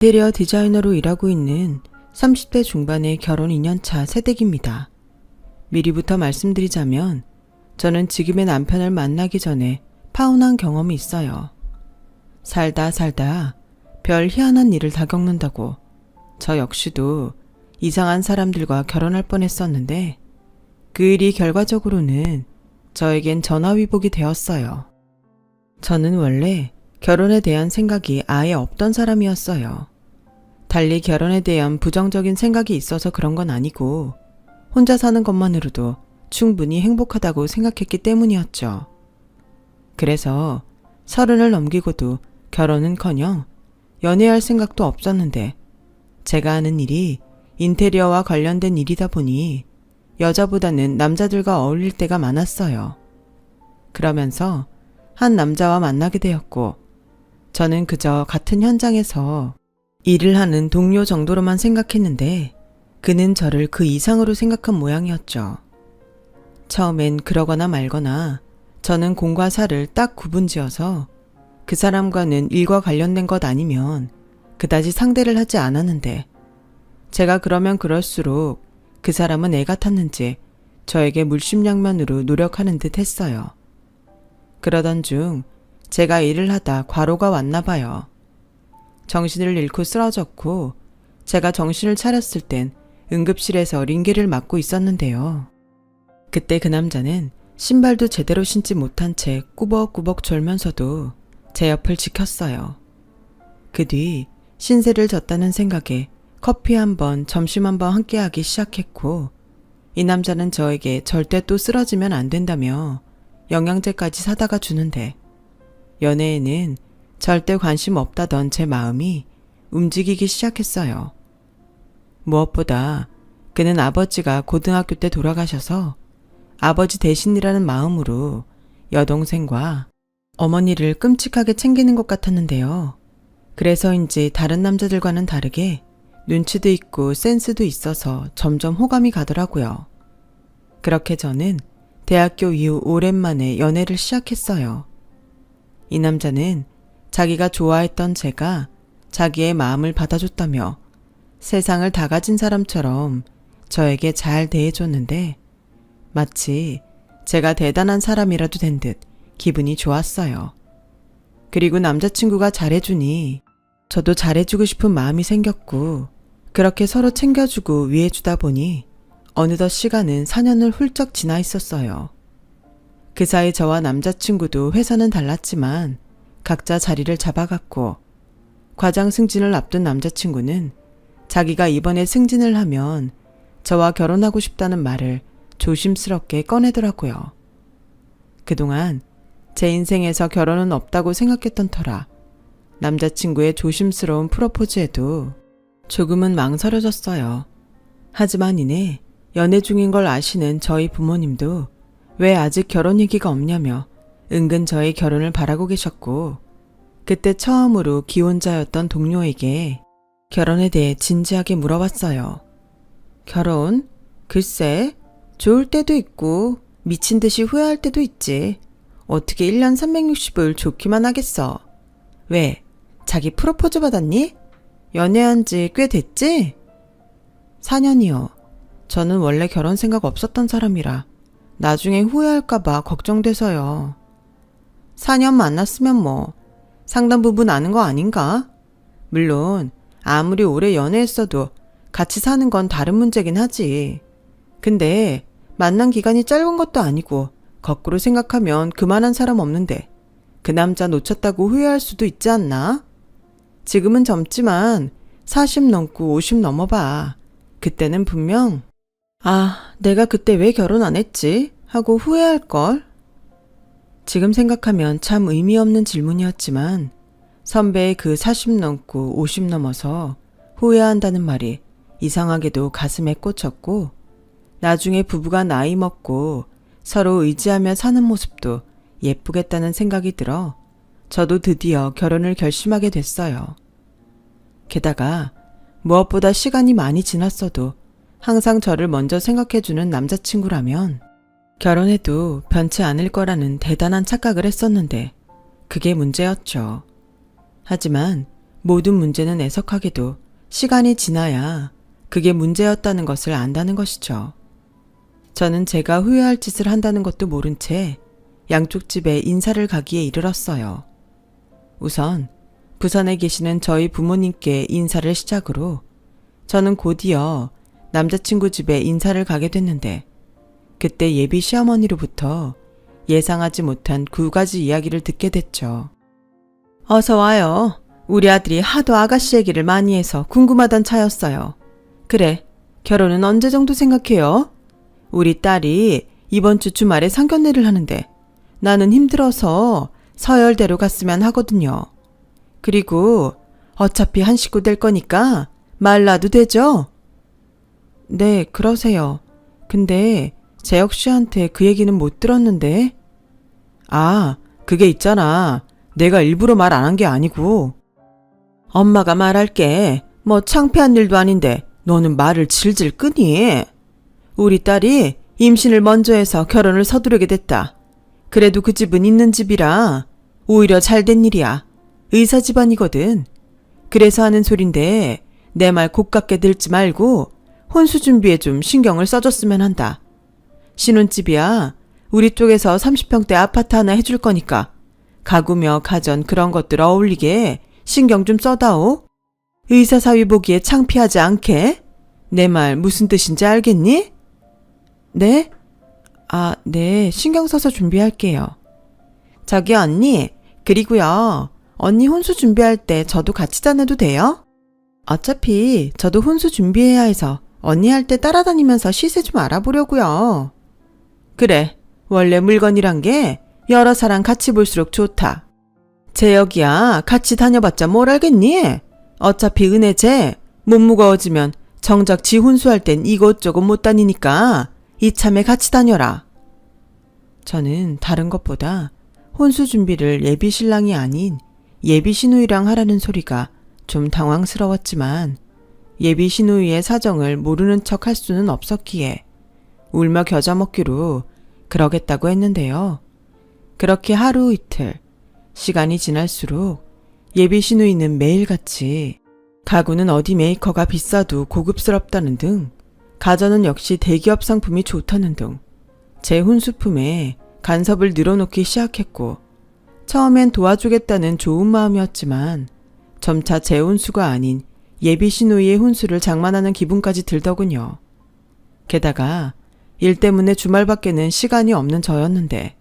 인테리어 디자이너로 일하고 있는 30대 중반의 결혼 2년차 새댁입니다. 미리부터 말씀드리자면 저는 지금의 남편을 만나기 전에 파혼한 경험이 있어요. 살다 별 희한한 일을 다 겪는다고 저 역시도 이상한 사람들과 결혼할 뻔했었는데 그 일이 결과적으로는 저에겐 전화위복이 되었어요. 저는 원래 결혼에 대한 생각이 아예 없던 사람이었어요. 달리 결혼에 대한 부정적인 생각이 있어서 그런 건 아니고 혼자 사는 것만으로도 충분히 행복하다고 생각했기 때문이었죠. 그래서 30을 넘기고도 결혼은커녕 연애할 생각도 없었는데 제가 하는 일이 인테리어와 관련된 일이다 보니 여자보다는 남자들과 어울릴 때가 많았어요. 그러면서 한 남자와 만나게 되었고 저는 그저 같은 현장에서 일을 하는 동료 정도로만 생각했는데 그는 저를 그 이상으로 생각한 모양이었죠. 처음엔 그러거나 말거나 저는 공과 사를 딱 구분지어서 그 사람과는 일과 관련된 것 아니면 그다지 상대를 하지 않았는데 제가 그러면 그럴수록 그 사람은 애 같았는지 저에게 물심양면으로 노력하는 듯 했어요. 그러던 중 제가 일을 하다 과로가 왔나 봐요. 정신을 잃고 쓰러졌고 제가 정신을 차렸을 땐 응급실에서 링겔을 맞고 있었는데요. 그때 그 남자는 신발도 제대로 신지 못한 채 꾸벅꾸벅 졸면서도 제 옆을 지켰어요. 그 뒤 신세를 졌다는 생각에 커피 한 번, 점심 한 번 함께하기 시작했고 이 남자는 저에게 절대 또 쓰러지면 안 된다며 영양제까지 사다가 주는데 연애에는 절대 관심 없다던 제 마음이 움직이기 시작했어요. 무엇보다 그는 아버지가 고등학교 때 돌아가셔서 아버지 대신이라는 마음으로 여동생과 어머니를 끔찍하게 챙기는 것 같았는데요. 그래서인지 다른 남자들과는 다르게 눈치도 있고 센스도 있어서 점점 호감이 가더라고요. 그렇게 저는 대학교 이후 오랜만에 연애를 시작했어요. 이 남자는 자기가 좋아했던 제가 자기의 마음을 받아줬다며 세상을 다 가진 사람처럼 저에게 잘 대해줬는데 마치 제가 대단한 사람이라도 된 듯 기분이 좋았어요. 그리고 남자친구가 잘해주니 저도 잘해주고 싶은 마음이 생겼고 그렇게 서로 챙겨주고 위해주다 보니 어느덧 시간은 4년을 훌쩍 지나 있었어요. 그 사이 저와 남자친구도 회사는 달랐지만 각자 자리를 잡아갔고 과장 승진을 앞둔 남자친구는 자기가 이번에 승진을 하면 저와 결혼하고 싶다는 말을 조심스럽게 꺼내더라고요. 그동안 제 인생에서 결혼은 없다고 생각했던 터라 남자친구의 조심스러운 프로포즈에도 조금은 망설여졌어요. 하지만 이내 연애 중인 걸 아시는 저희 부모님도 왜 아직 결혼 얘기가 없냐며 은근 저의 결혼을 바라고 계셨고 그때 처음으로 기혼자였던 동료에게 결혼에 대해 진지하게 물어봤어요. 결혼? 글쎄, 좋을 때도 있고 미친 듯이 후회할 때도 있지. 어떻게 1년 360을 좋기만 하겠어. 왜? 자기 프로포즈 받았니? 연애한 지 꽤 됐지? 4년이요. 저는 원래 결혼 생각 없었던 사람이라 나중에 후회할까봐 걱정돼서요. 4년 만났으면 뭐 상당 부분 아는 거 아닌가? 물론 아무리 오래 연애했어도 같이 사는 건 다른 문제긴 하지. 근데 만난 기간이 짧은 것도 아니고 거꾸로 생각하면 그만한 사람 없는데 그 남자 놓쳤다고 후회할 수도 있지 않나? 지금은 젊지만 40 넘고 50 넘어봐. 그때는 분명 내가 그때 왜 결혼 안 했지? 하고 후회할걸? 지금 생각하면 참 의미 없는 질문이었지만 선배의 그 40 넘고 50 넘어서 후회한다는 말이 이상하게도 가슴에 꽂혔고 나중에 부부가 나이 먹고 서로 의지하며 사는 모습도 예쁘겠다는 생각이 들어 저도 드디어 결혼을 결심하게 됐어요. 게다가 무엇보다 시간이 많이 지났어도 항상 저를 먼저 생각해주는 남자친구라면 결혼해도 변치 않을 거라는 대단한 착각을 했었는데 그게 문제였죠. 하지만 모든 문제는 애석하게도 시간이 지나야 그게 문제였다는 것을 안다는 것이죠. 저는 제가 후회할 짓을 한다는 것도 모른 채 양쪽 집에 인사를 가기에 이르렀어요. 우선 부산에 계시는 저희 부모님께 인사를 시작으로 저는 곧이어 남자친구 집에 인사를 가게 됐는데 그때 예비 시어머니로부터 예상하지 못한 2가지 이야기를 듣게 됐죠. 어서 와요. 우리 아들이 하도 아가씨 얘기를 많이 해서 궁금하던 차였어요. 그래, 결혼은 언제 정도 생각해요? 우리 딸이 이번 주 주말에 상견례를 하는데 나는 힘들어서 서열대로 갔으면 하거든요. 그리고 어차피 한 식구 될 거니까 말 놔도 되죠? 네, 그러세요. 근데 재혁 씨한테 그 얘기는 못 들었는데. 아, 그게 있잖아. 내가 일부러 말 안 한 게 아니고. 엄마가 말할게. 뭐 창피한 일도 아닌데 너는 말을 질질 끄니? 우리 딸이 임신을 먼저 해서 결혼을 서두르게 됐다. 그래도 그 집은 있는 집이라 오히려 잘된 일이야. 의사 집안이거든. 그래서 하는 소린데 내 말 고깝게 들지 말고 혼수 준비에 좀 신경을 써줬으면 한다. 신혼집이야. 우리 쪽에서 30평대 아파트 하나 해줄 거니까 가구며 가전 그런 것들 어울리게 신경 좀 써다오. 의사 사위 보기에 창피하지 않게. 내 말 무슨 뜻인지 알겠니? 네? 아, 네. 신경 써서 준비할게요. 저기 언니, 그리고요. 언니 혼수 준비할 때 저도 같이 다녀도 돼요? 어차피 저도 혼수 준비해야 해서 언니 할 때 따라다니면서 시세 좀 알아보려고요. 그래, 원래 물건이란 게 여러 사람 같이 볼수록 좋다. 재혁이야, 같이 다녀봤자 뭘 알겠니? 어차피 은혜제 못 무거워지면 정작 지 혼수할 땐 이곳저곳 못 다니니까 이참에 같이 다녀라. 저는 다른 것보다 혼수 준비를 예비 신랑이 아닌 예비 시누이랑 하라는 소리가 좀 당황스러웠지만 예비 시누이의 사정을 모르는 척 할 수는 없었기에 울며 겨자 먹기로 그러겠다고 했는데요. 그렇게 하루 이틀 시간이 지날수록 예비 시누이는 매일같이 가구는 어디 메이커가 비싸도 고급스럽다는 등 가전은 역시 대기업 상품이 좋다는 등 제 혼수품에 간섭을 늘어놓기 시작했고 처음엔 도와주겠다는 좋은 마음이었지만 점차 제 혼수가 아닌 예비 시누이의 혼수를 장만하는 기분까지 들더군요. 게다가 일 때문에 주말밖에는 시간이 없는 저였는데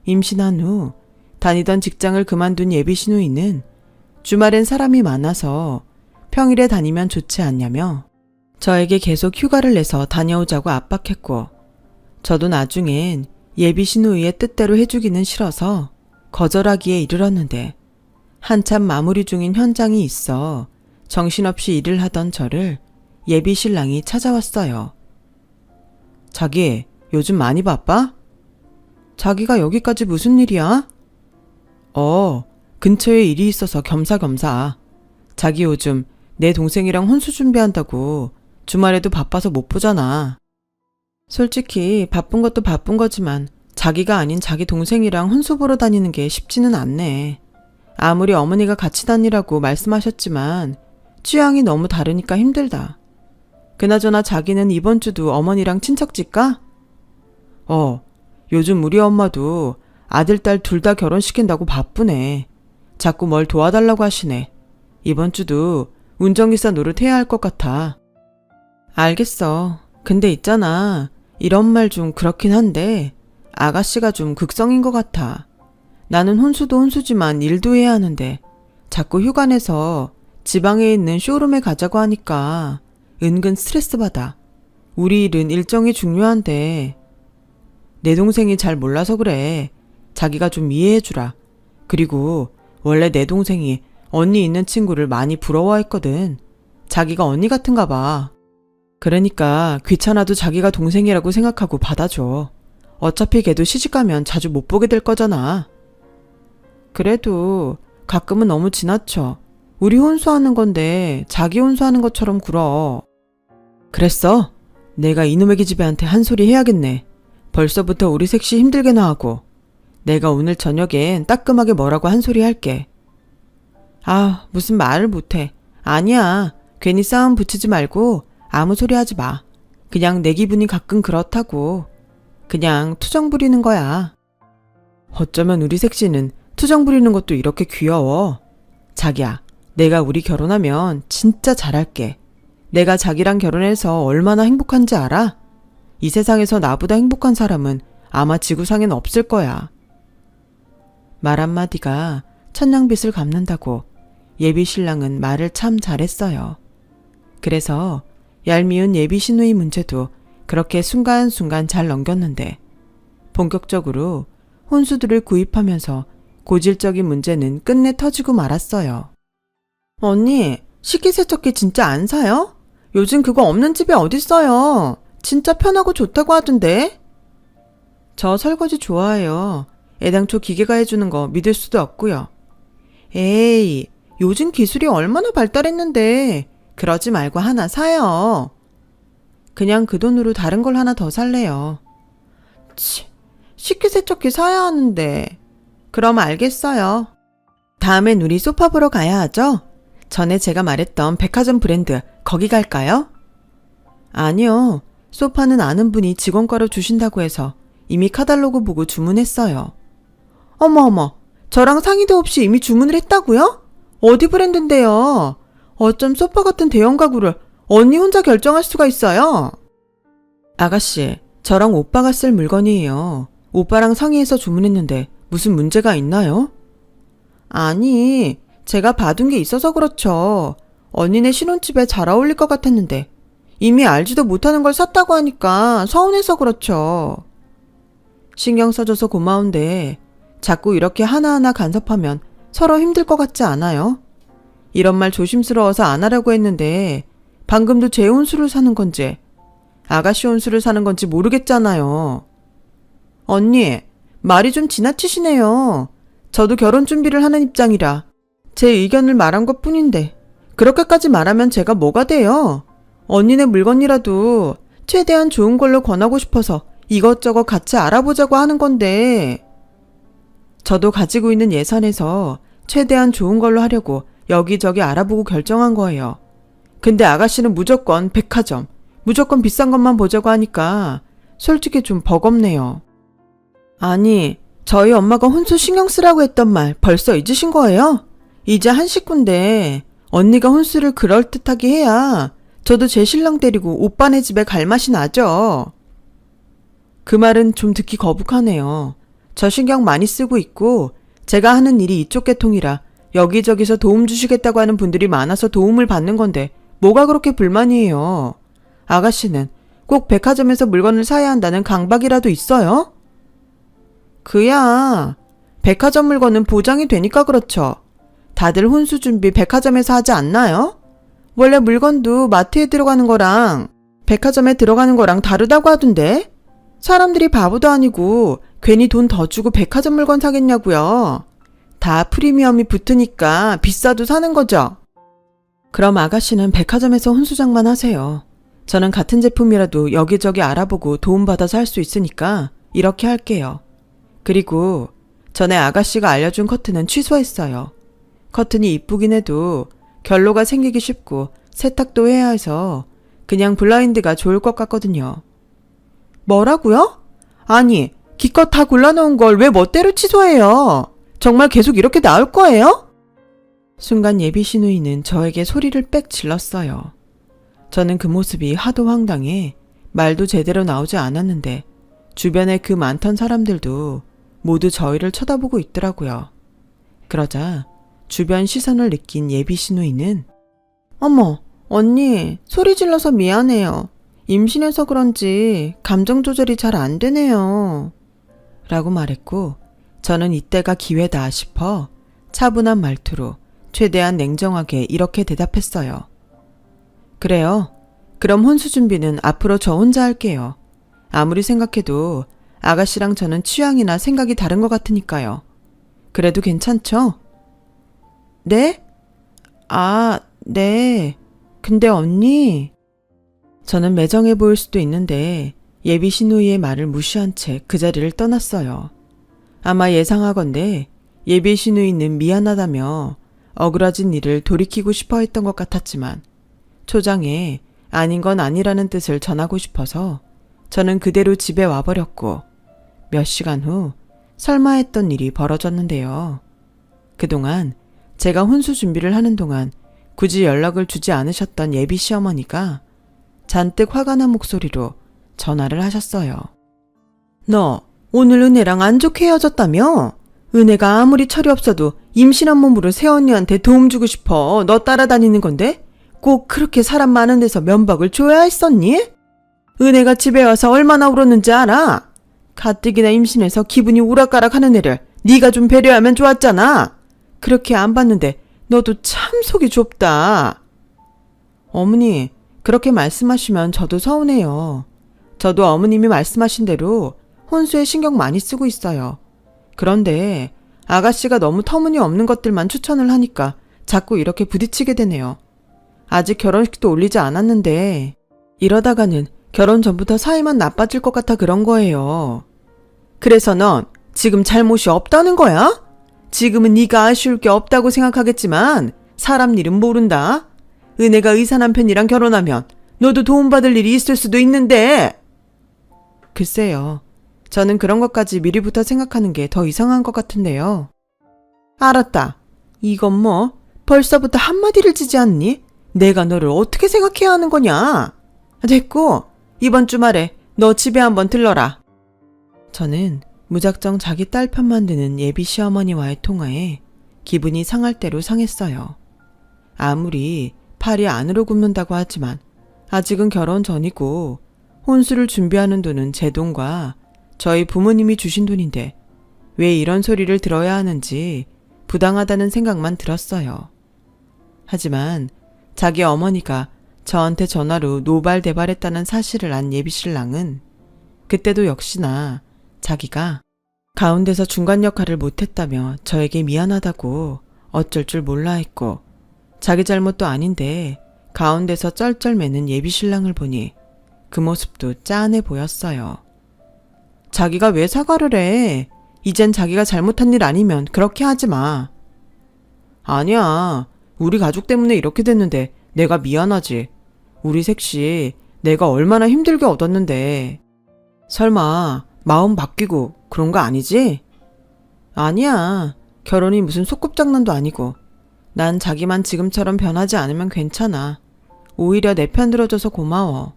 임신한 후 다니던 직장을 그만둔 예비 시누이는 주말엔 사람이 많아서 평일에 다니면 좋지 않냐며 저에게 계속 휴가를 내서 다녀오자고 압박했고 저도 나중엔 예비 시누이의 뜻대로 해주기는 싫어서 거절하기에 이르렀는데 한참 마무리 중인 현장이 있어 정신없이 일을 하던 저를 예비 신랑이 찾아왔어요. 자기, 요즘 많이 바빠? 자기가 여기까지 무슨 일이야? 근처에 일이 있어서 겸사겸사. 자기 요즘 내 동생이랑 혼수 준비한다고 주말에도 바빠서 못 보잖아. 솔직히 바쁜 것도 바쁜 거지만 자기가 아닌 자기 동생이랑 혼수 보러 다니는 게 쉽지는 않네. 아무리 어머니가 같이 다니라고 말씀하셨지만 취향이 너무 다르니까 힘들다. 그나저나 자기는 이번 주도 어머니랑 친척집 가? 요즘 우리 엄마도 아들, 딸 둘 다 결혼시킨다고 바쁘네. 자꾸 뭘 도와달라고 하시네. 이번 주도 운전기사 노릇해야 할 것 같아. 알겠어. 근데 있잖아. 이런 말 좀 그렇긴 한데 아가씨가 좀 극성인 것 같아. 나는 혼수도 혼수지만 일도 해야 하는데 자꾸 휴가 내서 지방에 있는 쇼룸에 가자고 하니까 은근 스트레스 받아. 우리 일은 일정이 중요한데 내 동생이 잘 몰라서 그래. 자기가 좀 이해해주라. 그리고 원래 내 동생이 언니 있는 친구를 많이 부러워했거든. 자기가 언니 같은가 봐. 그러니까 귀찮아도 자기가 동생이라고 생각하고 받아줘. 어차피 걔도 시집가면 자주 못 보게 될 거잖아. 그래도 가끔은 너무 지나쳐. 우리 혼수하는 건데 자기 혼수하는 것처럼 굴어. 그랬어? 내가 이놈의 기집애한테 한 소리 해야겠네. 벌써부터 우리 셋이 힘들게 나하고. 내가 오늘 저녁엔 따끔하게 뭐라고 한 소리 할게. 아, 무슨 말을 못해. 아니야. 괜히 싸움 붙이지 말고 아무 소리 하지 마. 그냥 내 기분이 가끔 그렇다고. 그냥 투정 부리는 거야. 어쩌면 우리 색시는 투정 부리는 것도 이렇게 귀여워. 자기야, 내가 우리 결혼하면 진짜 잘할게. 내가 자기랑 결혼해서 얼마나 행복한지 알아? 이 세상에서 나보다 행복한 사람은 아마 지구상엔 없을 거야. 말 한마디가 천냥빚을 갚는다고 예비 신랑은 말을 참 잘했어요. 그래서 얄미운 예비 신우의 문제도 그렇게 순간순간 잘 넘겼는데 본격적으로 혼수들을 구입하면서 고질적인 문제는 끝내 터지고 말았어요. 언니, 식기세척기 진짜 안 사요? 요즘 그거 없는 집이 어딨어요. 진짜 편하고 좋다고 하던데. 저 설거지 좋아해요. 애당초 기계가 해주는 거 믿을 수도 없고요. 에이, 요즘 기술이 얼마나 발달했는데 그러지 말고 하나 사요. 그냥 그 돈으로 다른 걸 하나 더 살래요. 치, 식기세척기 사야 하는데. 그럼 알겠어요. 다음엔 우리 소파 보러 가야 하죠? 전에 제가 말했던 백화점 브랜드 거기 갈까요? 아니요. 소파는 아는 분이 직원가로 주신다고 해서 이미 카탈로그 보고 주문했어요. 어머, 저랑 상의도 없이 이미 주문을 했다고요? 어디 브랜드인데요? 어쩜 소파 같은 대형 가구를 언니 혼자 결정할 수가 있어요? 아가씨, 저랑 오빠가 쓸 물건이에요. 오빠랑 상의해서 주문했는데 무슨 문제가 있나요? 아니, 제가 봐둔 게 있어서 그렇죠. 언니네 신혼집에 잘 어울릴 것 같았는데 이미 알지도 못하는 걸 샀다고 하니까 서운해서 그렇죠. 신경 써줘서 고마운데 자꾸 이렇게 하나하나 간섭하면 서로 힘들 것 같지 않아요? 이런 말 조심스러워서 안 하려고 했는데 방금도 제 혼수를 사는 건지 아가씨 혼수를 사는 건지 모르겠잖아요. 언니, 말이 좀 지나치시네요. 저도 결혼 준비를 하는 입장이라 제 의견을 말한 것 뿐인데 그렇게까지 말하면 제가 뭐가 돼요? 언니네 물건이라도 최대한 좋은 걸로 권하고 싶어서 이것저것 같이 알아보자고 하는 건데 저도 가지고 있는 예산에서 최대한 좋은 걸로 하려고 여기저기 알아보고 결정한 거예요. 근데 아가씨는 무조건 백화점, 무조건 비싼 것만 보자고 하니까 솔직히 좀 버겁네요. 아니, 저희 엄마가 혼수 신경 쓰라고 했던 말 벌써 잊으신 거예요? 이제 한 식구인데 언니가 혼수를 그럴듯하게 해야 저도 제 신랑 데리고 오빠네 집에 갈 맛이 나죠. 그 말은 좀 듣기 거북하네요. 저 신경 많이 쓰고 있고 제가 하는 일이 이쪽 계통이라 여기저기서 도움 주시겠다고 하는 분들이 많아서 도움을 받는 건데 뭐가 그렇게 불만이에요. 아가씨는 꼭 백화점에서 물건을 사야 한다는 강박이라도 있어요? 그야 백화점 물건은 보장이 되니까 그렇죠. 다들 혼수 준비 백화점에서 하지 않나요? 원래 물건도 마트에 들어가는 거랑 백화점에 들어가는 거랑 다르다고 하던데? 사람들이 바보도 아니고 괜히 돈 더 주고 백화점 물건 사겠냐고요. 다 프리미엄이 붙으니까 비싸도 사는 거죠. 그럼 아가씨는 백화점에서 혼수장만 하세요. 저는 같은 제품이라도 여기저기 알아보고 도움받아서 할 수 있으니까 이렇게 할게요. 그리고 전에 아가씨가 알려준 커튼은 취소했어요. 커튼이 이쁘긴 해도 결로가 생기기 쉽고 세탁도 해야 해서 그냥 블라인드가 좋을 것 같거든요. 뭐라고요? 아니, 기껏 다 골라놓은 걸 왜 멋대로 취소해요? 정말 계속 이렇게 나올 거예요? 순간 예비 시누이는 저에게 소리를 빽 질렀어요. 저는 그 모습이 하도 황당해 말도 제대로 나오지 않았는데 주변에 그 많던 사람들도 모두 저희를 쳐다보고 있더라고요. 그러자 주변 시선을 느낀 예비 시누이는 어머, 언니, 소리 질러서 미안해요. 임신해서 그런지 감정 조절이 잘 안 되네요. 라고 말했고 저는 이때가 기회다 싶어 차분한 말투로 최대한 냉정하게 이렇게 대답했어요. 그래요. 그럼 혼수 준비는 앞으로 저 혼자 할게요. 아무리 생각해도 아가씨랑 저는 취향이나 생각이 다른 것 같으니까요. 그래도 괜찮죠? 네? 아, 네. 근데 언니... 저는 매정해 보일 수도 있는데 예비 시누이의 말을 무시한 채 그 자리를 떠났어요. 아마 예상하건대 예비 시누이는 미안하다며 억울해진 일을 돌이키고 싶어 했던 것 같았지만 초장에 아닌 건 아니라는 뜻을 전하고 싶어서 저는 그대로 집에 와버렸고 몇 시간 후 설마 했던 일이 벌어졌는데요. 그동안 제가 혼수 준비를 하는 동안 굳이 연락을 주지 않으셨던 예비 시어머니가 잔뜩 화가 난 목소리로 전화를 하셨어요. 너 오늘 은혜랑 안 좋게 헤어졌다며? 은혜가 아무리 철이 없어도 임신한 몸으로 새언니한테 도움 주고 싶어 너 따라다니는 건데 꼭 그렇게 사람 많은 데서 면박을 줘야 했었니? 은혜가 집에 와서 얼마나 울었는지 알아? 가뜩이나 임신해서 기분이 오락가락하는 애를 네가 좀 배려하면 좋았잖아. 그렇게 안 봤는데 너도 참 속이 좁다. 어머니, 그렇게 말씀하시면 저도 서운해요. 저도 어머님이 말씀하신 대로 혼수에 신경 많이 쓰고 있어요. 그런데 아가씨가 너무 터무니없는 것들만 추천을 하니까 자꾸 이렇게 부딪히게 되네요. 아직 결혼식도 올리지 않았는데 이러다가는 결혼 전부터 사이만 나빠질 것 같아 그런 거예요. 그래서 넌 지금 잘못이 없다는 거야? 지금은 네가 아쉬울 게 없다고 생각하겠지만 사람 일은 모른다. 은혜가 의사 남편이랑 결혼하면 너도 도움받을 일이 있을 수도 있는데. 글쎄요. 저는 그런 것까지 미리부터 생각하는 게 더 이상한 것 같은데요. 알았다. 이건 뭐 벌써부터 한마디를 지지 않니? 내가 너를 어떻게 생각해야 하는 거냐? 됐고 이번 주말에 너 집에 한번 들러라. 저는 무작정 자기 딸 편만 드는 예비 시어머니와의 통화에 기분이 상할 대로 상했어요. 아무리 팔이 안으로 굽는다고 하지만 아직은 결혼 전이고 혼수를 준비하는 돈은 제 돈과 저희 부모님이 주신 돈인데 왜 이런 소리를 들어야 하는지 부당하다는 생각만 들었어요. 하지만 자기 어머니가 저한테 전화로 노발대발했다는 사실을 안 예비신랑은 그때도 역시나 자기가 가운데서 중간 역할을 못했다며 저에게 미안하다고 어쩔 줄 몰라 했고 자기 잘못도 아닌데 가운데서 쩔쩔매는 예비신랑을 보니 그 모습도 짠해 보였어요. 자기가 왜 사과를 해? 이젠 자기가 잘못한 일 아니면 그렇게 하지 마. 아니야. 우리 가족 때문에 이렇게 됐는데 내가 미안하지. 우리 셋이 내가 얼마나 힘들게 얻었는데. 설마 마음 바뀌고 그런 거 아니지? 아니야. 결혼이 무슨 소꿉장난도 아니고 난 자기만 지금처럼 변하지 않으면 괜찮아. 오히려 내 편 들어줘서 고마워.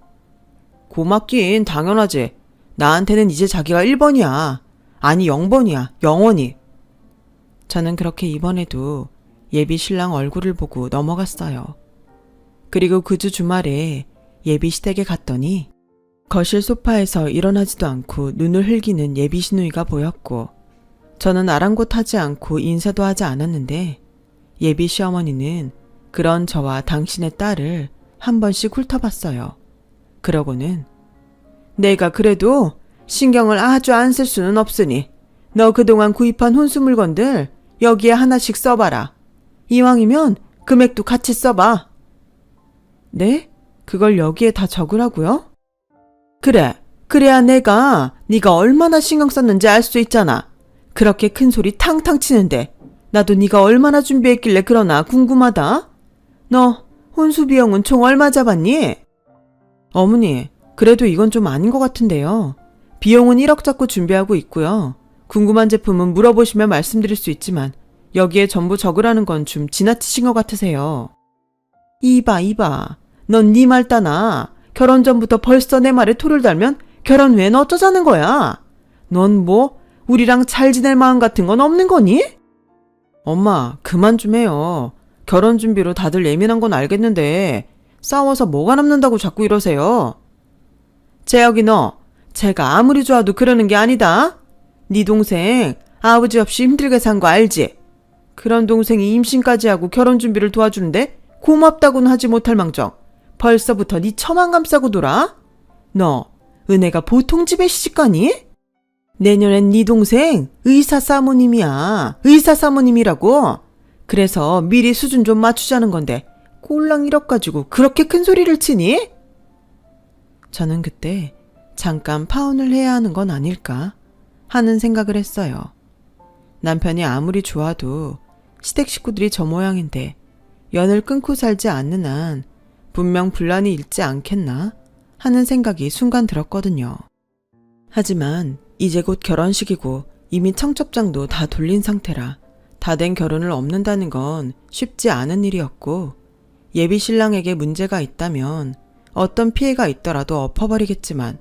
고맙긴 당연하지. 나한테는 이제 자기가 1번이야. 아니 0번이야. 영원히. 저는 그렇게 이번에도 예비 신랑 얼굴을 보고 넘어갔어요. 그리고 그 주 주말에 예비 시댁에 갔더니 거실 소파에서 일어나지도 않고 눈을 흘기는 예비 시누이가 보였고 저는 아랑곳하지 않고 인사도 하지 않았는데 예비 시어머니는 그런 저와 당신의 딸을 한 번씩 훑어봤어요. 그러고는 내가 그래도 신경을 아주 안 쓸 수는 없으니 너 그동안 구입한 혼수 물건들 여기에 하나씩 써봐라. 이왕이면 금액도 같이 써봐. 네? 그걸 여기에 다 적으라고요? 그래. 그래야 내가 네가 얼마나 신경 썼는지 알 수 있잖아. 그렇게 큰 소리 탕탕 치는데 나도 네가 얼마나 준비했길래 그러나 궁금하다. 너 혼수 비용은 총 얼마 잡았니? 어머니, 그래도 이건 좀 아닌 것 같은데요. 비용은 1억 잡고 준비하고 있고요. 궁금한 제품은 물어보시면 말씀드릴 수 있지만 여기에 전부 적으라는 건 좀 지나치신 것 같으세요. 이봐. 넌 네 말 따나. 결혼 전부터 벌써 내 말에 토를 달면 결혼 후엔 어쩌자는 거야? 넌 뭐 우리랑 잘 지낼 마음 같은 건 없는 거니? 엄마, 그만 좀 해요. 결혼 준비로 다들 예민한 건 알겠는데 싸워서 뭐가 남는다고 자꾸 이러세요. 재혁이 너, 제가 아무리 좋아도 그러는 게 아니다. 네 동생 아버지 없이 힘들게 산 거 알지? 그런 동생이 임신까지 하고 결혼 준비를 도와주는데 고맙다고는 하지 못할 망정 벌써부터 네 처만 감싸고 돌아? 너 은혜가 보통 집에 시집가니? 내년엔 네 동생 의사 사모님이야. 의사 사모님이라고. 그래서 미리 수준 좀 맞추자는 건데 꼴랑 1억 가지고 그렇게 큰 소리를 치니? 저는 그때 잠깐 파혼을 해야 하는 건 아닐까 하는 생각을 했어요. 남편이 아무리 좋아도 시댁 식구들이 저 모양인데 연을 끊고 살지 않는 한 분명 분란이 일지 않겠나 하는 생각이 순간 들었거든요. 하지만 이제 곧 결혼식이고 이미 청첩장도 다 돌린 상태라 다 된 결혼을 없는다는 건 쉽지 않은 일이었고 예비 신랑에게 문제가 있다면 어떤 피해가 있더라도 엎어버리겠지만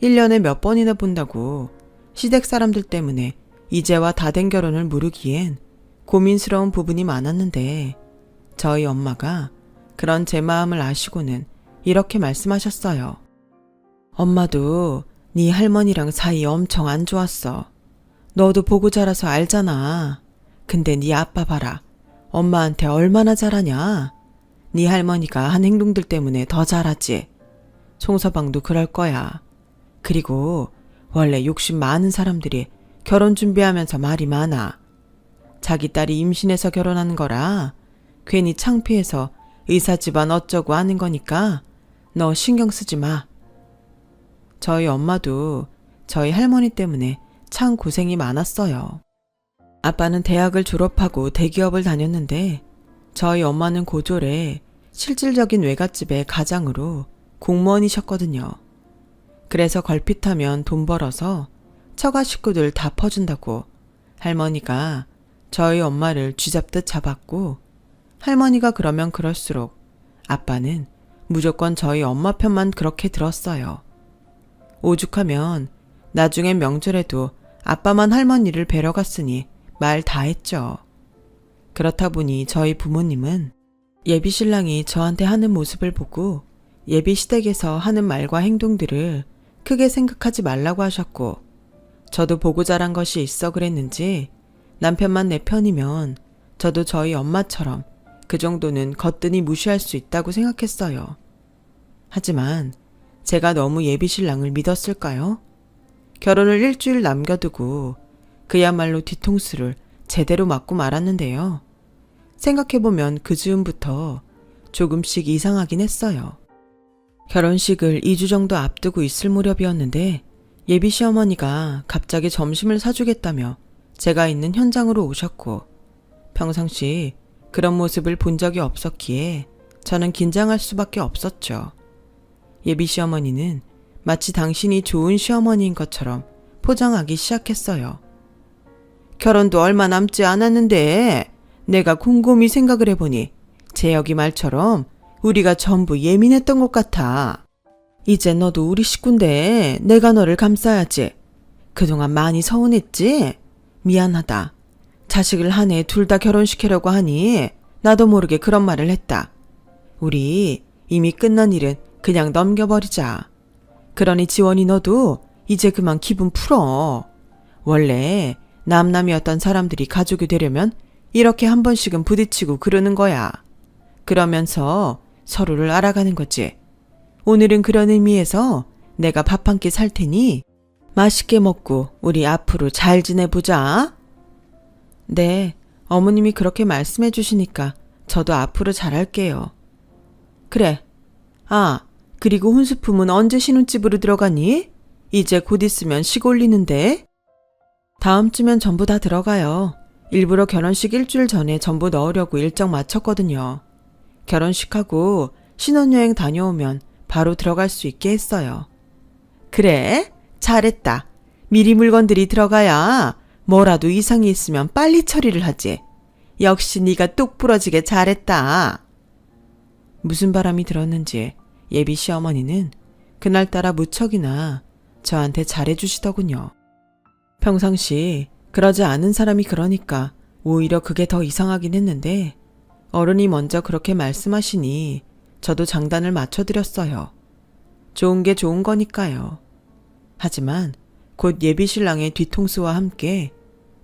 1년에 몇 번이나 본다고 시댁 사람들 때문에 이제와 다 된 결혼을 미루기엔 고민스러운 부분이 많았는데 저희 엄마가 그런 제 마음을 아시고는 이렇게 말씀하셨어요. 엄마도 네 할머니랑 사이 엄청 안 좋았어. 너도 보고 자라서 알잖아. 근데 네 아빠 봐라. 엄마한테 얼마나 잘하냐. 네 할머니가 한 행동들 때문에 더 잘하지. 송서방도 그럴 거야. 그리고 원래 욕심 많은 사람들이 결혼 준비하면서 말이 많아. 자기 딸이 임신해서 결혼하는 거라 괜히 창피해서 의사 집안 어쩌고 하는 거니까 너 신경 쓰지 마. 저희 엄마도 저희 할머니 때문에 참 고생이 많았어요. 아빠는 대학을 졸업하고 대기업을 다녔는데 저희 엄마는 고졸에 실질적인 외갓집의 가장으로 공무원이셨거든요. 그래서 걸핏하면 돈 벌어서 처가 식구들 다 퍼준다고 할머니가 저희 엄마를 쥐잡듯 잡았고 할머니가 그러면 그럴수록 아빠는 무조건 저희 엄마 편만 그렇게 들었어요. 오죽하면 나중엔 명절에도 아빠만 할머니를 뵈러 갔으니 말 다 했죠. 그렇다 보니 저희 부모님은 예비 신랑이 저한테 하는 모습을 보고 예비 시댁에서 하는 말과 행동들을 크게 생각하지 말라고 하셨고 저도 보고 자란 것이 있어 그랬는지 남편만 내 편이면 저도 저희 엄마처럼 그 정도는 거뜬히 무시할 수 있다고 생각했어요. 하지만 제가 너무 예비 신랑을 믿었을까요? 결혼을 일주일 남겨두고 그야말로 뒤통수를 제대로 맞고 말았는데요. 생각해보면 그 즈음부터 조금씩 이상하긴 했어요. 결혼식을 2주 정도 앞두고 있을 무렵이었는데 예비 시어머니가 갑자기 점심을 사주겠다며 제가 있는 현장으로 오셨고 평상시 그런 모습을 본 적이 없었기에 저는 긴장할 수밖에 없었죠. 예비 시어머니는 마치 당신이 좋은 시어머니인 것처럼 포장하기 시작했어요. 결혼도 얼마 남지 않았는데 내가 곰곰이 생각을 해보니 재혁이 말처럼 우리가 전부 예민했던 것 같아. 이제 너도 우리 식구인데 내가 너를 감싸야지. 그동안 많이 서운했지? 미안하다. 자식을 한 해 둘 다 결혼시키려고 하니 나도 모르게 그런 말을 했다. 우리 이미 끝난 일은 그냥 넘겨버리자. 그러니 지원이 너도 이제 그만 기분 풀어. 원래 남남이었던 사람들이 가족이 되려면 이렇게 한 번씩은 부딪히고 그러는 거야. 그러면서 서로를 알아가는 거지. 오늘은 그런 의미에서 내가 밥 한 끼 살 테니 맛있게 먹고 우리 앞으로 잘 지내보자. 네, 어머님이 그렇게 말씀해 주시니까 저도 앞으로 잘할게요. 그래. 아, 그리고 혼수품은 언제 신혼집으로 들어가니? 이제 곧 있으면 식 올리는데. 다음 주면 전부 다 들어가요. 일부러 결혼식 일주일 전에 전부 넣으려고 일정 맞췄거든요. 결혼식하고 신혼여행 다녀오면 바로 들어갈 수 있게 했어요. 그래? 잘했다. 미리 물건들이 들어가야 뭐라도 이상이 있으면 빨리 처리를 하지. 역시 네가 똑 부러지게 잘했다. 무슨 바람이 들었는지 예비 시어머니는 그날따라 무척이나 저한테 잘해주시더군요. 평상시 그러지 않은 사람이 그러니까 오히려 그게 더 이상하긴 했는데 어른이 먼저 그렇게 말씀하시니 저도 장단을 맞춰드렸어요. 좋은 게 좋은 거니까요. 하지만 곧 예비 신랑의 뒤통수와 함께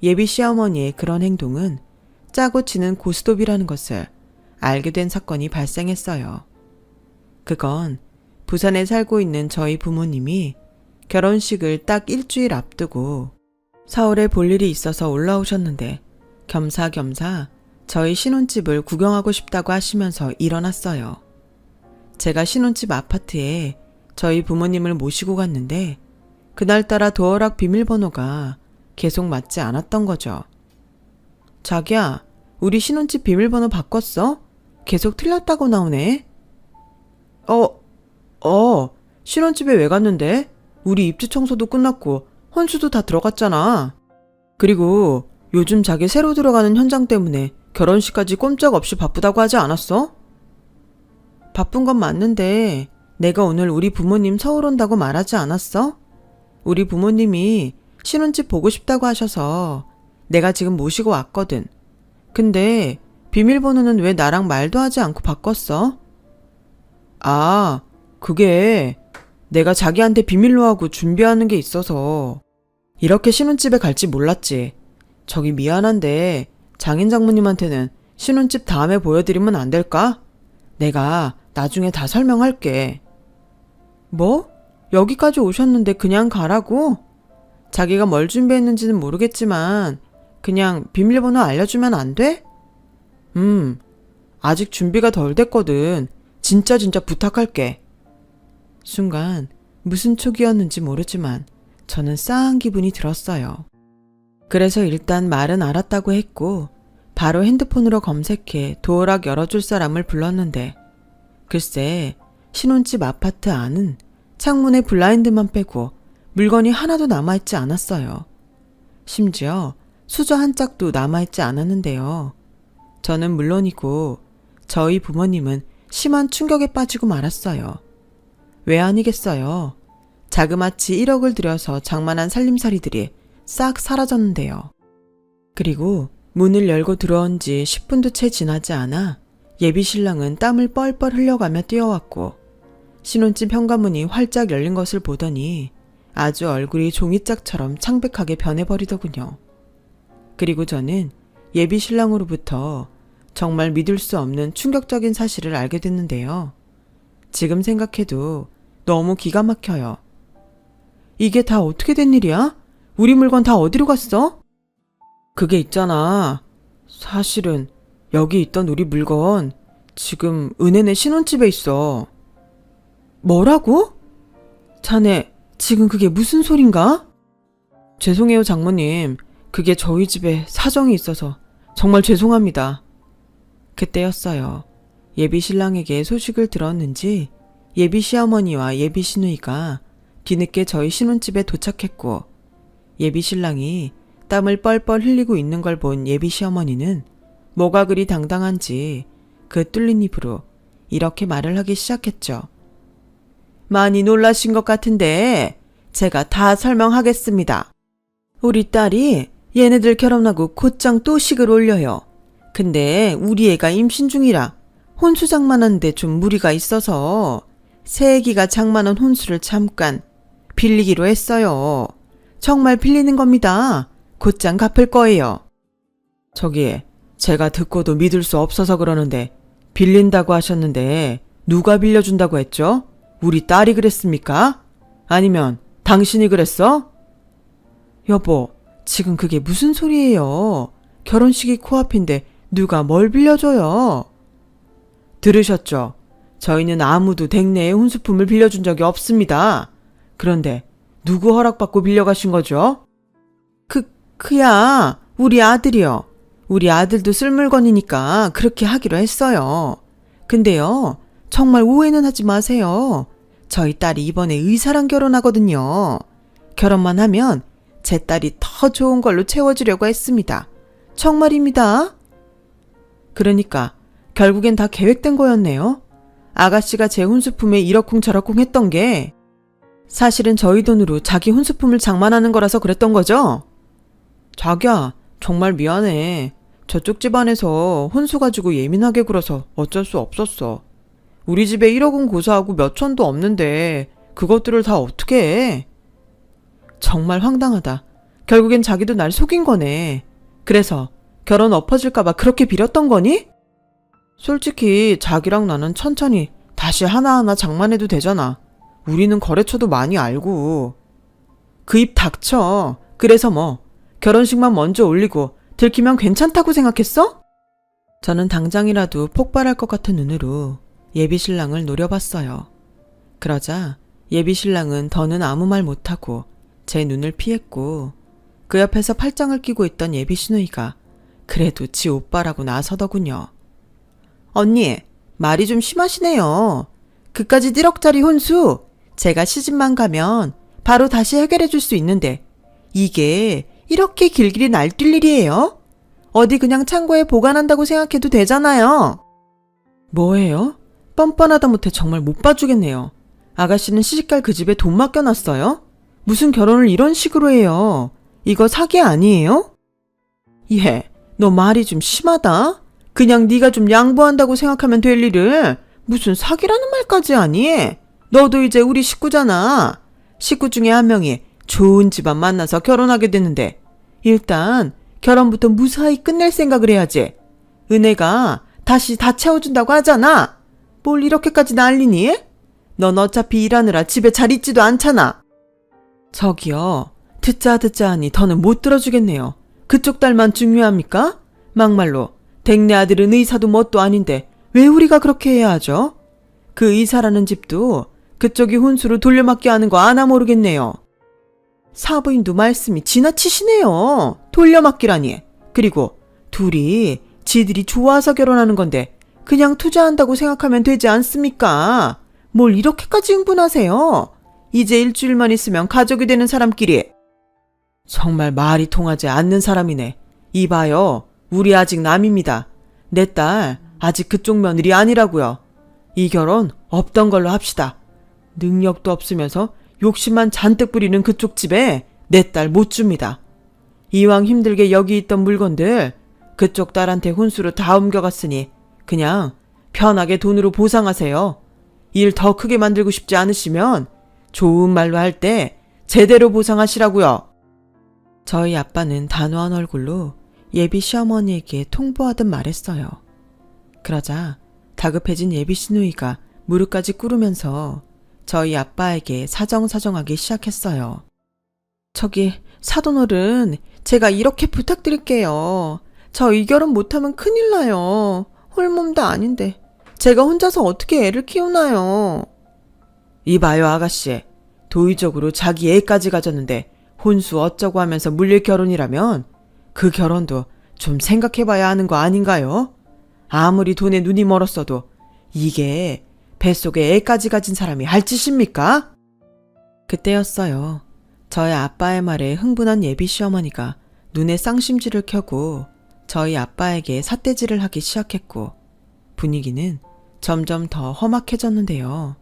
예비 시어머니의 그런 행동은 짜고 치는 고스톱이라는 것을 알게 된 사건이 발생했어요. 그건 부산에 살고 있는 저희 부모님이 결혼식을 딱 일주일 앞두고 서울에 볼 일이 있어서 올라오셨는데 겸사겸사 저희 신혼집을 구경하고 싶다고 하시면서 일어났어요. 제가 신혼집 아파트에 저희 부모님을 모시고 갔는데 그날따라 도어락 비밀번호가 계속 맞지 않았던 거죠. 자기야, 우리 신혼집 비밀번호 바꿨어? 계속 틀렸다고 나오네. 신혼집에 왜 갔는데? 우리 입주 청소도 끝났고 혼수도 다 들어갔잖아. 그리고 요즘 자기 새로 들어가는 현장 때문에 결혼식까지 꼼짝없이 바쁘다고 하지 않았어? 바쁜 건 맞는데 내가 오늘 우리 부모님 서울 온다고 말하지 않았어? 우리 부모님이 신혼집 보고 싶다고 하셔서 내가 지금 모시고 왔거든. 근데 비밀번호는 왜 나랑 말도 하지 않고 바꿨어? 아, 그게 내가 자기한테 비밀로 하고 준비하는 게 있어서 이렇게 신혼집에 갈지 몰랐지. 저기 미안한데 장인 장모님한테는 신혼집 다음에 보여드리면 안 될까? 내가 나중에 다 설명할게. 뭐? 여기까지 오셨는데 그냥 가라고? 자기가 뭘 준비했는지는 모르겠지만 그냥 비밀번호 알려주면 안 돼? 아직 준비가 덜 됐거든. 진짜 부탁할게. 순간 무슨 촉이었는지 모르지만 저는 싸한 기분이 들었어요. 그래서 일단 말은 알았다고 했고 바로 핸드폰으로 검색해 도어락 열어줄 사람을 불렀는데 글쎄 신혼집 아파트 안은 창문에 블라인드만 빼고 물건이 하나도 남아있지 않았어요. 심지어 수저 한 짝도 남아있지 않았는데요. 저는 물론이고 저희 부모님은 심한 충격에 빠지고 말았어요. 왜 아니겠어요. 자그마치 1억을 들여서 장만한 살림살이들이 싹 사라졌는데요. 그리고 문을 열고 들어온 지 10분도 채 지나지 않아 예비 신랑은 땀을 뻘뻘 흘려가며 뛰어왔고 신혼집 현관문이 활짝 열린 것을 보더니 아주 얼굴이 종이짝처럼 창백하게 변해버리더군요. 그리고 저는 예비 신랑으로부터 정말 믿을 수 없는 충격적인 사실을 알게 됐는데요. 지금 생각해도 너무 기가 막혀요. 이게 다 어떻게 된 일이야? 우리 물건 다 어디로 갔어? 그게 있잖아. 사실은 여기 있던 우리 물건 지금 은혜네 신혼집에 있어. 뭐라고? 자네 지금 그게 무슨 소린가? 죄송해요 장모님. 그게 저희 집에 사정이 있어서 정말 죄송합니다. 그때였어요. 예비 신랑에게 소식을 들었는지 예비 시어머니와 예비 시누이가 뒤늦게 저희 신혼집에 도착했고 예비 신랑이 땀을 뻘뻘 흘리고 있는 걸 본 예비 시어머니는 뭐가 그리 당당한지 그 뚫린 입으로 이렇게 말을 하기 시작했죠. 많이 놀라신 것 같은데 제가 다 설명하겠습니다. 우리 딸이 얘네들 결혼하고 곧장 또 식을 올려요. 근데 우리 애가 임신 중이라 혼수 장만하는데 좀 무리가 있어서 새애기가 장만한 혼수를 잠깐 빌리기로 했어요. 정말 빌리는 겁니다. 곧장 갚을 거예요. 저기 제가 듣고도 믿을 수 없어서 그러는데 빌린다고 하셨는데 누가 빌려준다고 했죠? 우리 딸이 그랬습니까? 아니면 당신이 그랬어? 여보, 지금 그게 무슨 소리예요? 결혼식이 코앞인데 누가 뭘 빌려줘요? 들으셨죠? 저희는 아무도 댁내에 혼수품을 빌려준 적이 없습니다. 그런데 누구 허락받고 빌려가신 거죠? 그야 우리 아들이요. 우리 아들도 쓸 물건이니까 그렇게 하기로 했어요. 근데요, 정말 오해는 하지 마세요. 저희 딸이 이번에 의사랑 결혼하거든요. 결혼만 하면 제 딸이 더 좋은 걸로 채워주려고 했습니다. 정말입니다. 그러니까 결국엔 다 계획된 거였네요. 아가씨가 제 혼수품에 이러쿵저러쿵 했던 게 사실은 저희 돈으로 자기 혼수품을 장만하는 거라서 그랬던 거죠? 자기야, 정말 미안해. 저쪽 집안에서 혼수 가지고 예민하게 굴어서 어쩔 수 없었어. 우리 집에 1억은 고사하고 몇 천도 없는데 그것들을 다 어떻게 해? 정말 황당하다. 결국엔 자기도 날 속인 거네. 그래서 결혼 엎어질까봐 그렇게 빌었던 거니? 솔직히 자기랑 나는 천천히 다시 하나하나 장만해도 되잖아. 우리는 거래처도 많이 알고. 그 입 닥쳐. 그래서 뭐 결혼식만 먼저 올리고 들키면 괜찮다고 생각했어? 저는 당장이라도 폭발할 것 같은 눈으로 예비 신랑을 노려봤어요. 그러자 예비 신랑은 더는 아무 말 못하고 제 눈을 피했고 그 옆에서 팔짱을 끼고 있던 예비 시누이가 그래도 지 오빠라고 나서더군요. 언니, 말이 좀 심하시네요. 그까지 1억짜리 혼수, 제가 시집만 가면 바로 다시 해결해 줄 수 있는데 이게 이렇게 길길이 날뛸 일이에요? 어디 그냥 창고에 보관한다고 생각해도 되잖아요. 뭐예요? 뻔뻔하다 못해 정말 못 봐주겠네요. 아가씨는 시집갈 그 집에 돈 맡겨놨어요? 무슨 결혼을 이런 식으로 해요? 이거 사기 아니에요? 얘, 너 말이 좀 심하다? 그냥 네가 좀 양보한다고 생각하면 될 일을 무슨 사기라는 말까지 하니? 너도 이제 우리 식구잖아. 식구 중에 한 명이 좋은 집안 만나서 결혼하게 됐는데 일단 결혼부터 무사히 끝낼 생각을 해야지. 은혜가 다시 다 채워준다고 하잖아. 뭘 이렇게까지 난리니? 넌 어차피 일하느라 집에 잘 있지도 않잖아. 저기요. 듣자 하니 더는 못 들어주겠네요. 그쪽 딸만 중요합니까? 막말로 댁내 아들은 의사도 뭣도 아닌데 왜 우리가 그렇게 해야 하죠? 그 의사라는 집도 그쪽이 혼수로 돌려막기 하는 거 아나 모르겠네요. 사부인도 말씀이 지나치시네요. 돌려막기라니. 그리고 둘이 지들이 좋아서 결혼하는 건데 그냥 투자한다고 생각하면 되지 않습니까? 뭘 이렇게까지 흥분하세요? 이제 일주일만 있으면 가족이 되는 사람끼리. 정말 말이 통하지 않는 사람이네. 이봐요. 우리 아직 남입니다. 내 딸 아직 그쪽 며느리 아니라고요. 이 결혼 없던 걸로 합시다. 능력도 없으면서 욕심만 잔뜩 부리는 그쪽 집에 내 딸 못 줍니다. 이왕 힘들게 여기 있던 물건들 그쪽 딸한테 혼수로 다 옮겨갔으니 그냥 편하게 돈으로 보상하세요. 일 더 크게 만들고 싶지 않으시면 좋은 말로 할 때 제대로 보상하시라고요. 저희 아빠는 단호한 얼굴로 예비 시어머니에게 통보하듯 말했어요. 그러자 다급해진 예비 시누이가 무릎까지 꿇으면서 저희 아빠에게 사정사정하기 시작했어요. 저기 사돈어른, 제가 이렇게 부탁드릴게요. 저 이 결혼 못하면 큰일 나요. 홀몸도 아닌데 제가 혼자서 어떻게 애를 키우나요? 이봐요 아가씨. 도의적으로 자기 애까지 가졌는데 혼수 어쩌고 하면서 물릴 결혼이라면 그 결혼도 좀 생각해봐야 하는 거 아닌가요? 아무리 돈에 눈이 멀었어도 이게 뱃속에 애까지 가진 사람이 할 짓입니까? 그때였어요. 저희 아빠의 말에 흥분한 예비 시어머니가 눈에 쌍심지를 켜고 저희 아빠에게 삿대질을 하기 시작했고 분위기는 점점 더 험악해졌는데요.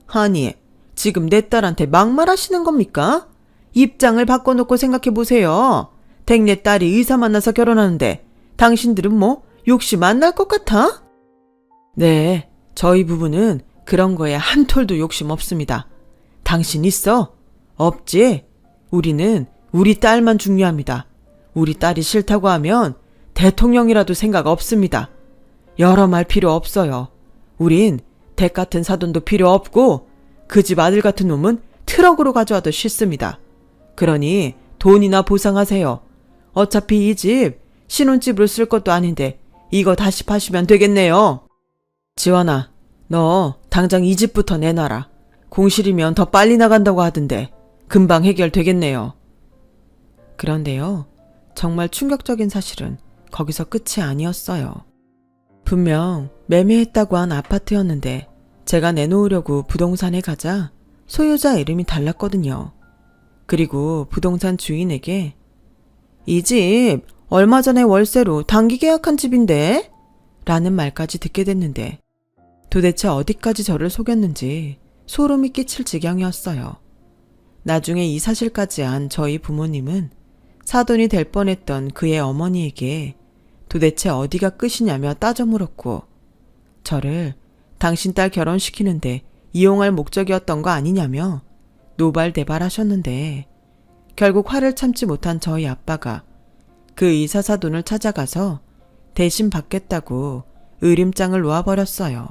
아니, 지금 내 딸한테 막말하시는 겁니까? 입장을 바꿔놓고 생각해보세요. 댁내 딸이 의사 만나서 결혼하는데 당신들은 뭐 욕심 안 날 것 같아? 네, 저희 부부는 그런 거에 한 톨도 욕심 없습니다. 당신 있어? 없지? 우리는 우리 딸만 중요합니다. 우리 딸이 싫다고 하면 대통령이라도 생각 없습니다. 여러 말 필요 없어요. 우린 댁 같은 사돈도 필요 없고 그 집 아들 같은 놈은 트럭으로 가져와도 싫습니다. 그러니 돈이나 보상하세요. 어차피 이 집 신혼집으로 쓸 것도 아닌데 이거 다시 파시면 되겠네요. 지원아, 너 당장 이 집부터 내놔라. 공실이면 더 빨리 나간다고 하던데 금방 해결되겠네요. 그런데요, 정말 충격적인 사실은 거기서 끝이 아니었어요. 분명 매매했다고 한 아파트였는데 제가 내놓으려고 부동산에 가자 소유자 이름이 달랐거든요. 그리고 부동산 주인에게 이 집 얼마 전에 월세로 단기 계약한 집인데? 라는 말까지 듣게 됐는데 도대체 어디까지 저를 속였는지 소름이 끼칠 지경이었어요. 나중에 이 사실까지 안 저희 부모님은 사돈이 될 뻔했던 그의 어머니에게 도대체 어디가 끝이냐며 따져 물었고 저를 당신 딸 결혼시키는데 이용할 목적이었던 거 아니냐며 노발대발하셨는데 결국 화를 참지 못한 저희 아빠가 그 의사 사돈을 찾아가서 대신 받겠다고 의림장을 놓아버렸어요.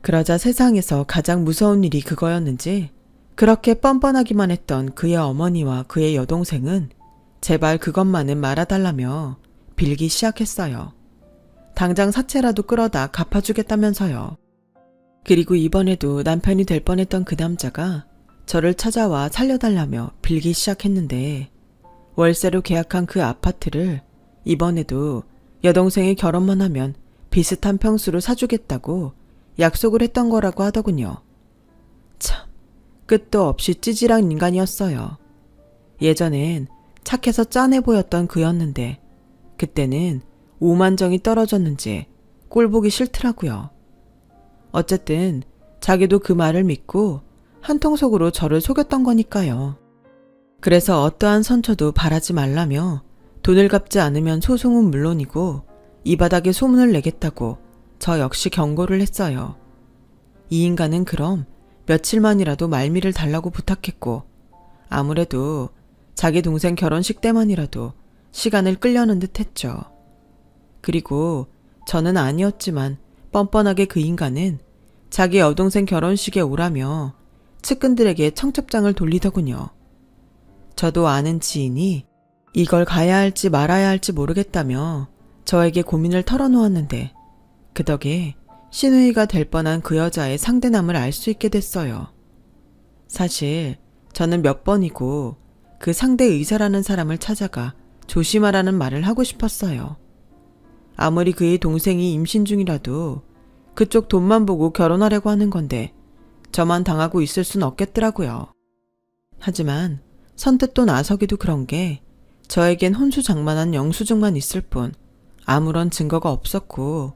그러자 세상에서 가장 무서운 일이 그거였는지 그렇게 뻔뻔하기만 했던 그의 어머니와 그의 여동생은 제발 그것만은 말아달라며 빌기 시작했어요. 당장 사채라도 끌어다 갚아주겠다면서요. 그리고 이번에도 남편이 될 뻔했던 그 남자가 저를 찾아와 살려달라며 빌기 시작했는데 월세로 계약한 그 아파트를 이번에도 여동생이 결혼만 하면 비슷한 평수로 사주겠다고 약속을 했던 거라고 하더군요. 참, 끝도 없이 찌질한 인간이었어요. 예전엔 착해서 짠해 보였던 그였는데 그때는 오만정이 떨어졌는지 꼴보기 싫더라고요. 어쨌든 자기도 그 말을 믿고 한통속으로 저를 속였던 거니까요. 그래서 어떠한 선처도 바라지 말라며 돈을 갚지 않으면 소송은 물론이고 이 바닥에 소문을 내겠다고 저 역시 경고를 했어요. 이 인간은 그럼 며칠만이라도 말미를 달라고 부탁했고 아무래도 자기 동생 결혼식 때만이라도 시간을 끌려는 듯 했죠. 그리고 저는 아니었지만 뻔뻔하게 그 인간은 자기 여동생 결혼식에 오라며 측근들에게 청첩장을 돌리더군요. 저도 아는 지인이 이걸 가야 할지 말아야 할지 모르겠다며 저에게 고민을 털어놓았는데 그 덕에 시누이가 될 뻔한 그 여자의 상대남을 알 수 있게 됐어요. 사실 저는 몇 번이고 그 상대 의사라는 사람을 찾아가 조심하라는 말을 하고 싶었어요. 아무리 그의 동생이 임신 중이라도 그쪽 돈만 보고 결혼하려고 하는 건데 저만 당하고 있을 순 없겠더라고요. 하지만 선뜻 또 나서기도 그런 게 저에겐 혼수장만한 영수증만 있을 뿐 아무런 증거가 없었고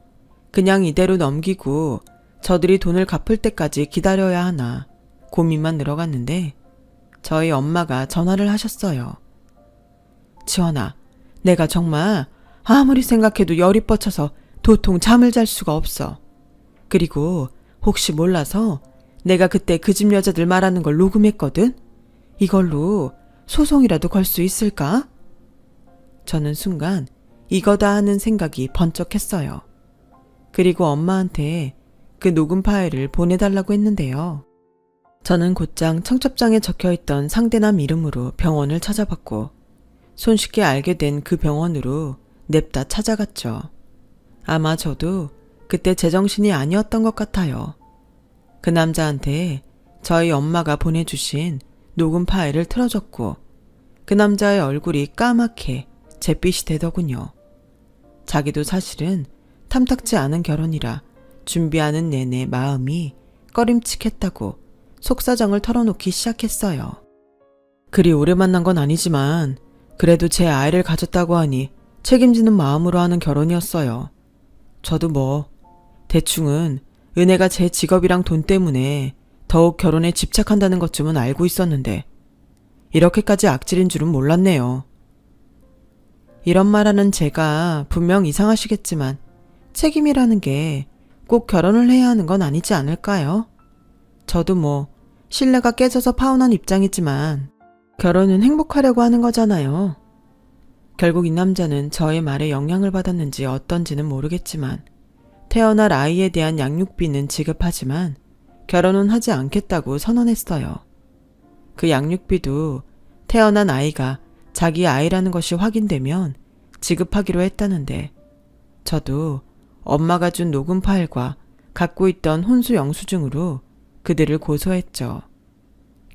그냥 이대로 넘기고 저들이 돈을 갚을 때까지 기다려야 하나 고민만 늘어갔는데 저희 엄마가 전화를 하셨어요. 지원아, 내가 정말 아무리 생각해도 열이 뻗쳐서 도통 잠을 잘 수가 없어. 그리고 혹시 몰라서 내가 그때 그 집 여자들 말하는 걸 녹음했거든? 이걸로 소송이라도 걸 수 있을까? 저는 순간 이거다 하는 생각이 번쩍했어요. 그리고 엄마한테 그 녹음 파일을 보내달라고 했는데요. 저는 곧장 청첩장에 적혀있던 상대남 이름으로 병원을 찾아봤고 손쉽게 알게 된 그 병원으로 냅다 찾아갔죠. 아마 저도 그때 제정신이 아니었던 것 같아요. 그 남자한테 저희 엄마가 보내주신 녹음 파일을 틀어줬고 그 남자의 얼굴이 까맣게 잿빛이 되더군요. 자기도 사실은 탐탁지 않은 결혼이라 준비하는 내내 마음이 꺼림칙했다고 속사정을 털어놓기 시작했어요. 그리 오래 만난 건 아니지만 그래도 제 아이를 가졌다고 하니 책임지는 마음으로 하는 결혼이었어요. 저도 뭐 대충은 은혜가 제 직업이랑 돈 때문에 더욱 결혼에 집착한다는 것쯤은 알고 있었는데 이렇게까지 악질인 줄은 몰랐네요. 이런 말하는 제가 분명 이상하시겠지만 책임이라는 게 꼭 결혼을 해야 하는 건 아니지 않을까요? 저도 뭐 신뢰가 깨져서 파혼한 입장이지만 결혼은 행복하려고 하는 거잖아요. 결국 이 남자는 저의 말에 영향을 받았는지 어떤지는 모르겠지만 태어날 아이에 대한 양육비는 지급하지만 결혼은 하지 않겠다고 선언했어요. 그 양육비도 태어난 아이가 자기 아이라는 것이 확인되면 지급하기로 했다는데 저도 엄마가 준 녹음 파일과 갖고 있던 혼수 영수증으로 그들을 고소했죠.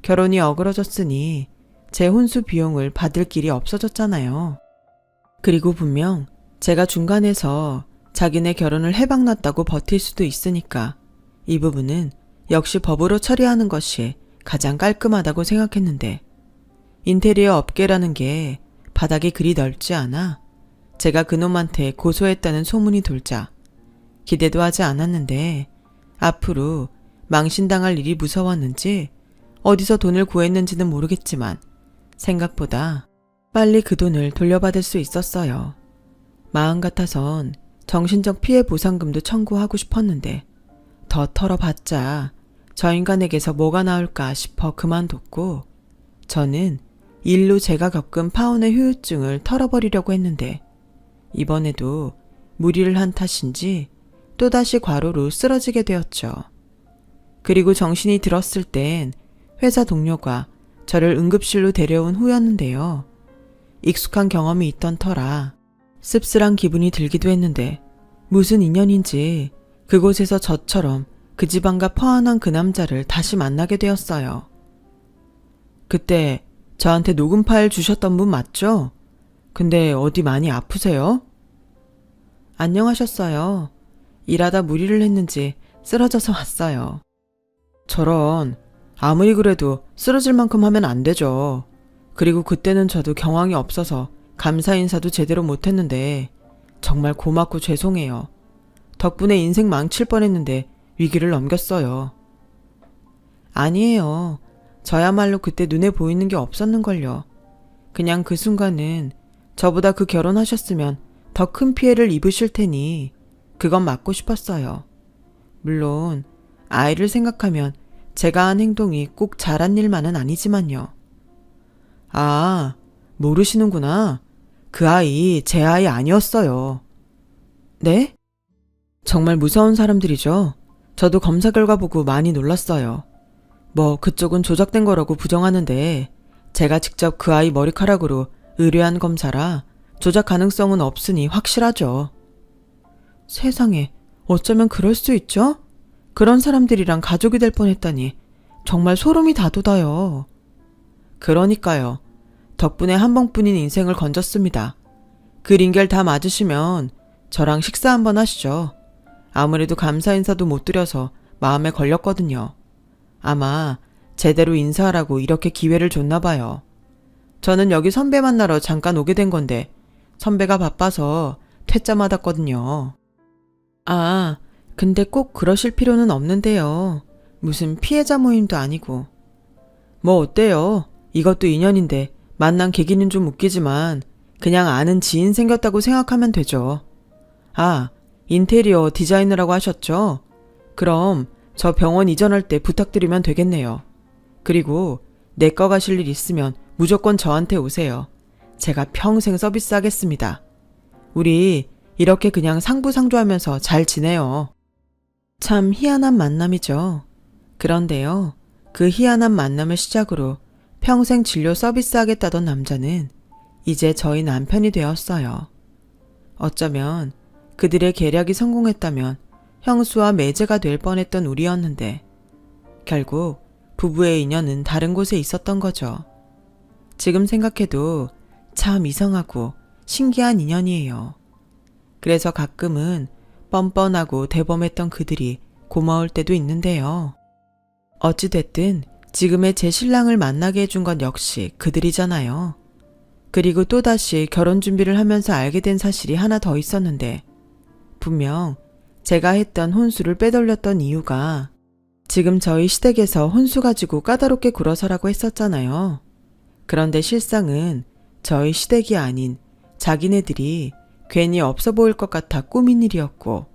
결혼이 어그러졌으니 제 혼수 비용을 받을 길이 없어졌잖아요. 그리고 분명 제가 중간에서 자기네 결혼을 해박났다고 버틸 수도 있으니까 이 부분은 역시 법으로 처리하는 것이 가장 깔끔하다고 생각했는데 인테리어 업계라는 게 바닥이 그리 넓지 않아 제가 그놈한테 고소했다는 소문이 돌자 기대도 하지 않았는데 앞으로 망신당할 일이 무서웠는지 어디서 돈을 구했는지는 모르겠지만 생각보다 빨리 그 돈을 돌려받을 수 있었어요. 마음 같아선 정신적 피해 보상금도 청구하고 싶었는데 더 털어봤자 저 인간에게서 뭐가 나올까 싶어 그만뒀고 저는 일로 제가 겪은 파혼의 후유증을 털어버리려고 했는데 이번에도 무리를 한 탓인지 또다시 과로로 쓰러지게 되었죠. 그리고 정신이 들었을 땐 회사 동료가 저를 응급실로 데려온 후였는데요. 익숙한 경험이 있던 터라 씁쓸한 기분이 들기도 했는데 무슨 인연인지 그곳에서 저처럼 그 집안과 퍼안한 그 남자를 다시 만나게 되었어요. 그때 저한테 녹음 파일 주셨던 분 맞죠? 근데 어디 많이 아프세요? 안녕하셨어요. 일하다 무리를 했는지 쓰러져서 왔어요. 저런, 아무리 그래도 쓰러질 만큼 하면 안 되죠. 그리고 그때는 저도 경황이 없어서 감사 인사도 제대로 못했는데 정말 고맙고 죄송해요. 덕분에 인생 망칠 뻔했는데 위기를 넘겼어요. 아니에요. 저야말로 그때 눈에 보이는 게 없었는걸요. 그냥 그 순간은 저보다 그 결혼하셨으면 더 큰 피해를 입으실 테니 그건 막고 싶었어요. 물론 아이를 생각하면 제가 한 행동이 꼭 잘한 일만은 아니지만요. 아, 모르시는구나. 그 아이 제 아이 아니었어요. 네? 정말 무서운 사람들이죠. 저도 검사 결과 보고 많이 놀랐어요. 뭐 그쪽은 조작된 거라고 부정하는데 제가 직접 그 아이 머리카락으로 의뢰한 검사라 조작 가능성은 없으니 확실하죠. 세상에, 어쩌면 그럴 수 있죠? 그런 사람들이랑 가족이 될 뻔했다니 정말 소름이 다 돋아요. 그러니까요. 덕분에 한 번뿐인 인생을 건졌습니다. 그 링겔 다 맞으시면 저랑 식사 한번 하시죠. 아무래도 감사 인사도 못 드려서 마음에 걸렸거든요. 아마 제대로 인사하라고 이렇게 기회를 줬나 봐요. 저는 여기 선배 만나러 잠깐 오게 된 건데 선배가 바빠서 퇴짜 맞았거든요. 아, 근데 꼭 그러실 필요는 없는데요. 무슨 피해자 모임도 아니고. 뭐 어때요? 이것도 인연인데 만난 계기는 좀 웃기지만 그냥 아는 지인 생겼다고 생각하면 되죠. 아, 인테리어 디자이너라고 하셨죠? 그럼 저 병원 이전할 때 부탁드리면 되겠네요. 그리고 내과 가실 일 있으면 무조건 저한테 오세요. 제가 평생 서비스하겠습니다. 우리 이렇게 그냥 상부상조하면서 잘 지내요. 참 희한한 만남이죠. 그런데요, 그 희한한 만남을 시작으로 평생 진료 서비스하겠다던 남자는 이제 저희 남편이 되었어요. 어쩌면 그들의 계략이 성공했다면 형수와 매제가 될 뻔했던 우리였는데 결국 부부의 인연은 다른 곳에 있었던 거죠. 지금 생각해도 참 이상하고 신기한 인연이에요. 그래서 가끔은 뻔뻔하고 대범했던 그들이 고마울 때도 있는데요. 어찌됐든 지금의 제 신랑을 만나게 해준 건 역시 그들이잖아요. 그리고 또다시 결혼 준비를 하면서 알게 된 사실이 하나 더 있었는데 분명 제가 했던 혼수를 빼돌렸던 이유가 지금 저희 시댁에서 혼수 가지고 까다롭게 굴어서라고 했었잖아요. 그런데 실상은 저희 시댁이 아닌 자기네들이 괜히 없어 보일 것 같아 꾸민 일이었고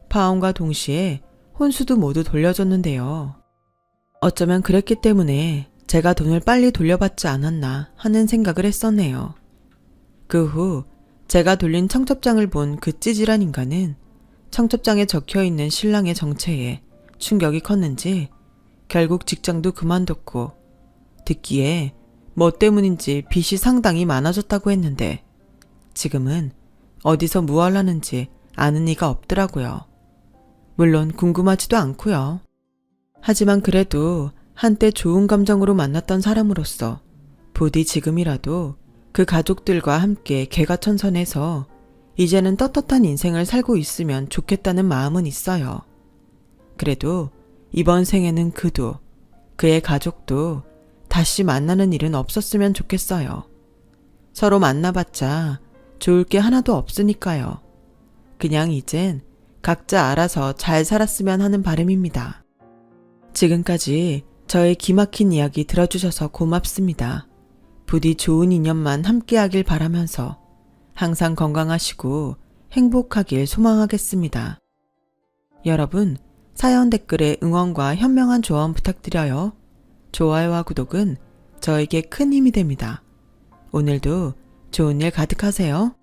파혼과 동시에 혼수도 모두 돌려줬는데요. 어쩌면 그랬기 때문에 제가 돈을 빨리 돌려받지 않았나 하는 생각을 했었네요. 그 후 제가 돌린 청첩장을 본 그 찌질한 인간은 청첩장에 적혀있는 신랑의 정체에 충격이 컸는지 결국 직장도 그만뒀고 듣기에 뭐 때문인지 빚이 상당히 많아졌다고 했는데 지금은 어디서 무얼 하는지 아는 이가 없더라고요. 물론 궁금하지도 않고요. 하지만 그래도 한때 좋은 감정으로 만났던 사람으로서 부디 지금이라도 그 가족들과 함께 개가천선해서 이제는 떳떳한 인생을 살고 있으면 좋겠다는 마음은 있어요. 그래도 이번 생에는 그도 그의 가족도 다시 만나는 일은 없었으면 좋겠어요. 서로 만나봤자 좋을 게 하나도 없으니까요. 그냥 이젠 각자 알아서 잘 살았으면 하는 바람입니다. 지금까지 저의 기막힌 이야기 들어주셔서 고맙습니다. 부디 좋은 인연만 함께하길 바라면서 항상 건강하시고 행복하길 소망하겠습니다. 여러분, 사연 댓글에 응원과 현명한 조언 부탁드려요. 좋아요와 구독은 저에게 큰 힘이 됩니다. 오늘도 좋은 일 가득하세요.